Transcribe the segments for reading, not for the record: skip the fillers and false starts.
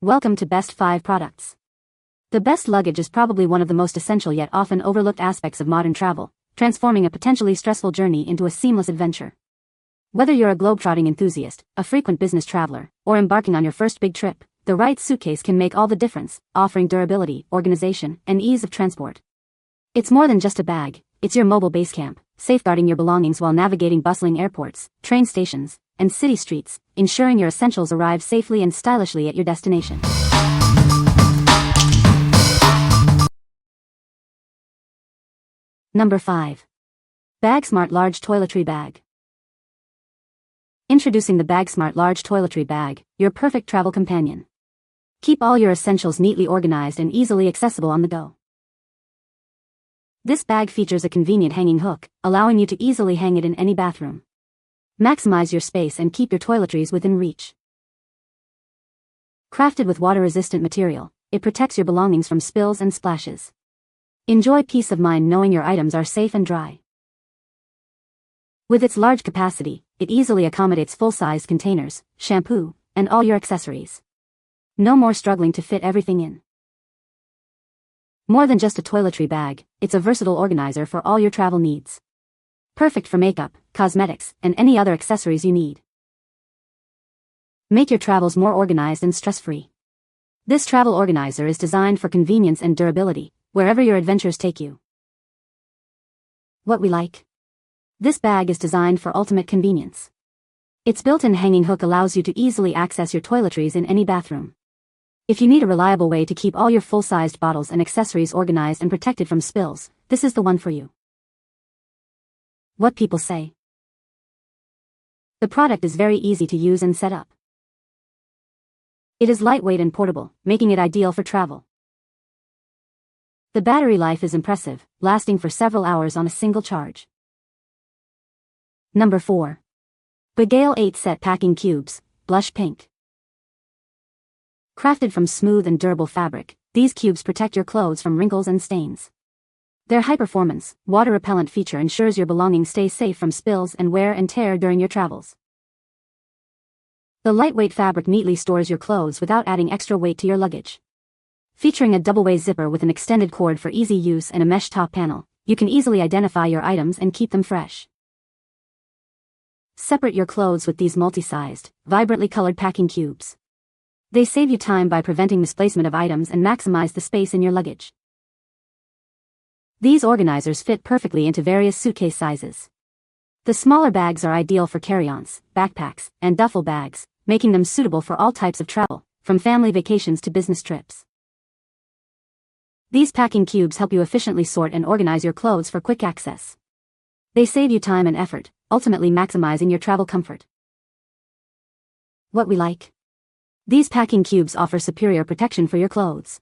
Welcome to Best 5 Products. The best luggage is probably one of the most essential yet often overlooked aspects of modern travel, transforming a potentially stressful journey into a seamless adventure. Whether you're a globetrotting enthusiast, a frequent business traveler, or embarking on your first big trip, the right suitcase can make all the difference, offering durability, organization, and ease of transport. It's more than just a bag, it's your mobile base camp, safeguarding your belongings while navigating bustling airports, train stations, and city streets, ensuring your essentials arrive safely and stylishly at your destination. Number 5. BAGSMART Large Toiletry Bag. Introducing the BAGSMART Large Toiletry Bag, your perfect travel companion. Keep all your essentials neatly organized and easily accessible on the go. This bag features a convenient hanging hook, allowing you to easily hang it in any bathroom. Maximize your space and keep your toiletries within reach. Crafted with water-resistant material, it protects your belongings from spills and splashes. Enjoy peace of mind knowing your items are safe and dry. With its large capacity, it easily accommodates full-sized containers, shampoo, and all your accessories. No more struggling to fit everything in. More than just a toiletry bag, it's a versatile organizer for all your travel needs. Perfect for makeup, cosmetics, and any other accessories you need. Make your travels more organized and stress-free. This travel organizer is designed for convenience and durability, wherever your adventures take you. What we like. This bag is designed for ultimate convenience. Its built-in hanging hook allows you to easily access your toiletries in any bathroom. If you need a reliable way to keep all your full-sized bottles and accessories organized and protected from spills, this is the one for you. What people say. The product is very easy to use and set up. It is lightweight and portable, making it ideal for travel. The battery life is impressive, lasting for several hours on a single charge. Number 4. BAGAIL 8-Set Packing Cubes, Blush Pink. Crafted from smooth and durable fabric, these cubes protect your clothes from wrinkles and stains. Their high-performance, water-repellent feature ensures your belongings stay safe from spills and wear and tear during your travels. The lightweight fabric neatly stores your clothes without adding extra weight to your luggage. Featuring a double-way zipper with an extended cord for easy use and a mesh top panel, you can easily identify your items and keep them fresh. Separate your clothes with these multi-sized, vibrantly colored packing cubes. They save you time by preventing misplacement of items and maximize the space in your luggage. These organizers fit perfectly into various suitcase sizes. The smaller bags are ideal for carry-ons, backpacks, and duffel bags, making them suitable for all types of travel, from family vacations to business trips. These packing cubes help you efficiently sort and organize your clothes for quick access. They save you time and effort, ultimately maximizing your travel comfort. What we like. These packing cubes offer superior protection for your clothes.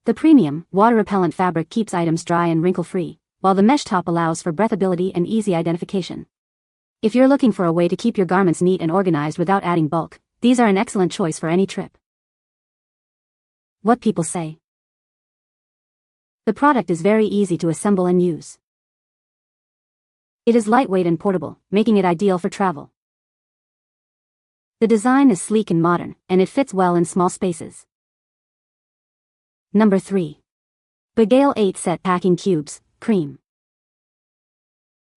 The premium, water-repellent fabric keeps items dry and wrinkle-free, while the mesh top allows for breathability and easy identification. If you're looking for a way to keep your garments neat and organized without adding bulk, these are an excellent choice for any trip. What people say. The product is very easy to assemble and use. It is lightweight and portable, making it ideal for travel. The design is sleek and modern, and it fits well in small spaces. Number 3. BAGAIL 8-Set Packing Cubes, Cream.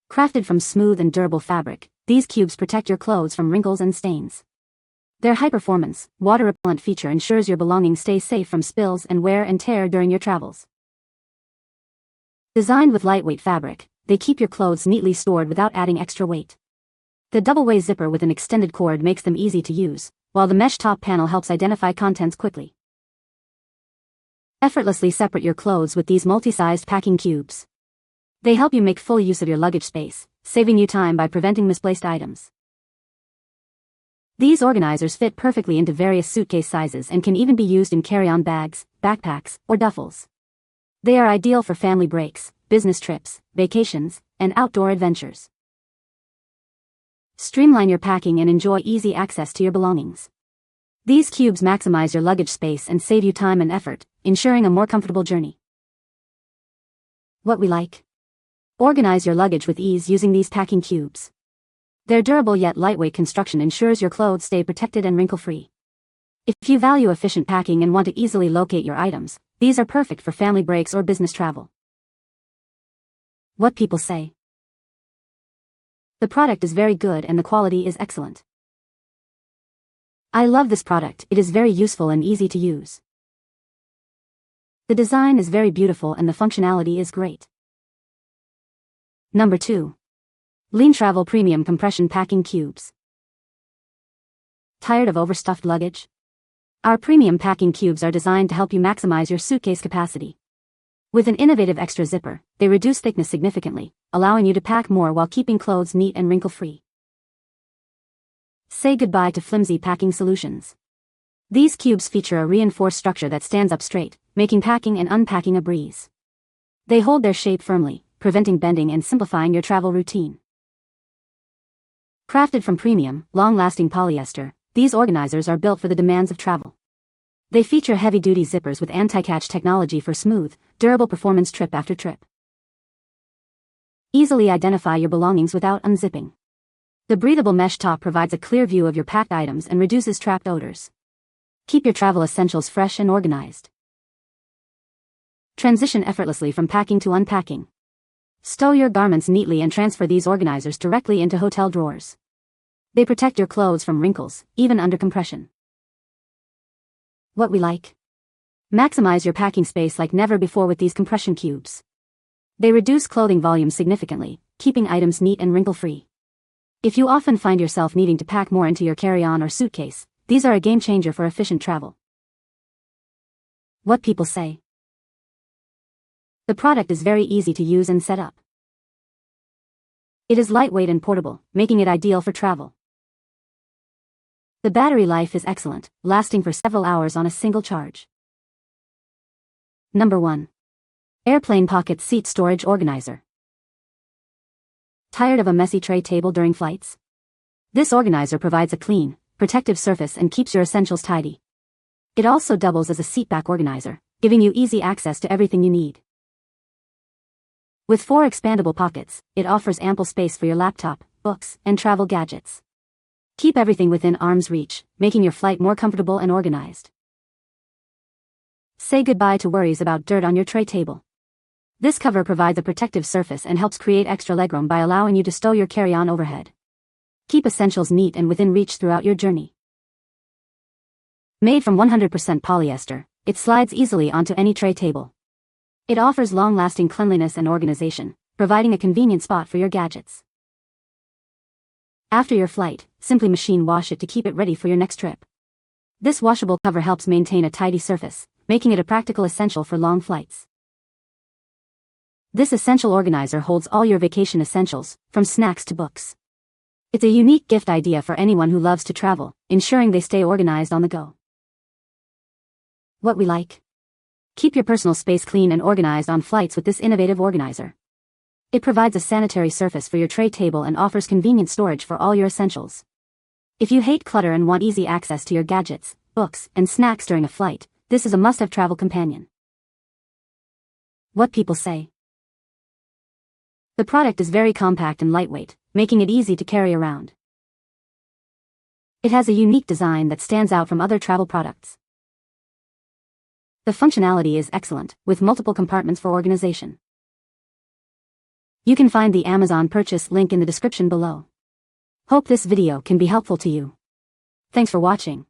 Crafted from smooth and durable fabric, these cubes protect your clothes from wrinkles and stains. Their high-performance, water-repellent feature ensures your belongings stay safe from spills and wear and tear during your travels. Designed with lightweight fabric, they keep your clothes neatly stored without adding extra weight. The double-way zipper with an extended cord makes them easy to use, while the mesh top panel helps identify contents quickly. Effortlessly separate your clothes with these multi-sized packing cubes. They help you make full use of your luggage space, saving you time by preventing misplaced items. These organizers fit perfectly into various suitcase sizes and can even be used in carry-on bags, backpacks, or duffels. They are ideal for family breaks, business trips, vacations, and outdoor adventures. Streamline your packing and enjoy easy access to your belongings. These cubes maximize your luggage space and save you time and effort, ensuring a more comfortable journey. What we like. Organize your luggage with ease using these packing cubes. Their durable yet lightweight construction ensures your clothes stay protected and wrinkle-free. If you value efficient packing and want to easily locate your items, these are perfect for family breaks or business travel. What people say. The product is very good and the quality is excellent. I love this product, it is very useful and easy to use. The design is very beautiful and the functionality is great. Number 2. LeanTravel Premium Compression Packing Cubes. Tired of overstuffed luggage? Our premium packing cubes are designed to help you maximize your suitcase capacity. With an innovative extra zipper, they reduce thickness significantly, allowing you to pack more while keeping clothes neat and wrinkle-free. Say goodbye to flimsy packing solutions. These cubes feature a reinforced structure that stands up straight, making packing and unpacking a breeze. They hold their shape firmly, preventing bending and simplifying your travel routine. Crafted from premium, long-lasting polyester, these organizers are built for the demands of travel. They feature heavy-duty zippers with anti-catch technology for smooth, durable performance trip after trip. Easily identify your belongings without unzipping. The breathable mesh top provides a clear view of your packed items and reduces trapped odors. Keep your travel essentials fresh and organized. Transition effortlessly from packing to unpacking. Stow your garments neatly and transfer these organizers directly into hotel drawers. They protect your clothes from wrinkles, even under compression. What we like. Maximize your packing space like never before with these compression cubes. They reduce clothing volume significantly, keeping items neat and wrinkle-free. If you often find yourself needing to pack more into your carry-on or suitcase, these are a game changer for efficient travel. What people say. The product is very easy to use and set up. It is lightweight and portable, making it ideal for travel. The battery life is excellent, lasting for several hours on a single charge. Number 1. Airplane Pocket Seat Storage Organizer. Tired of a messy tray table during flights? This organizer provides a clean, protective surface and keeps your essentials tidy. It also doubles as a seatback organizer, giving you easy access to everything you need. With 4 expandable pockets, it offers ample space for your laptop, books, and travel gadgets. Keep everything within arm's reach, making your flight more comfortable and organized. Say goodbye to worries about dirt on your tray table. This cover provides a protective surface and helps create extra legroom by allowing you to stow your carry-on overhead. Keep essentials neat and within reach throughout your journey. Made from 100% polyester, it slides easily onto any tray table. It offers long-lasting cleanliness and organization, providing a convenient spot for your gadgets. After your flight, simply machine wash it to keep it ready for your next trip. This washable cover helps maintain a tidy surface, making it a practical essential for long flights. This essential organizer holds all your vacation essentials, from snacks to books. It's a unique gift idea for anyone who loves to travel, ensuring they stay organized on the go. What we like. Keep your personal space clean and organized on flights with this innovative organizer. It provides a sanitary surface for your tray table and offers convenient storage for all your essentials. If you hate clutter and want easy access to your gadgets, books, and snacks during a flight, this is a must-have travel companion. What people say. The product is very compact and lightweight, making it easy to carry around. It has a unique design that stands out from other travel products. The functionality is excellent, with multiple compartments for organization. You can find the Amazon purchase link in the description below. Hope this video can be helpful to you. Thanks for watching.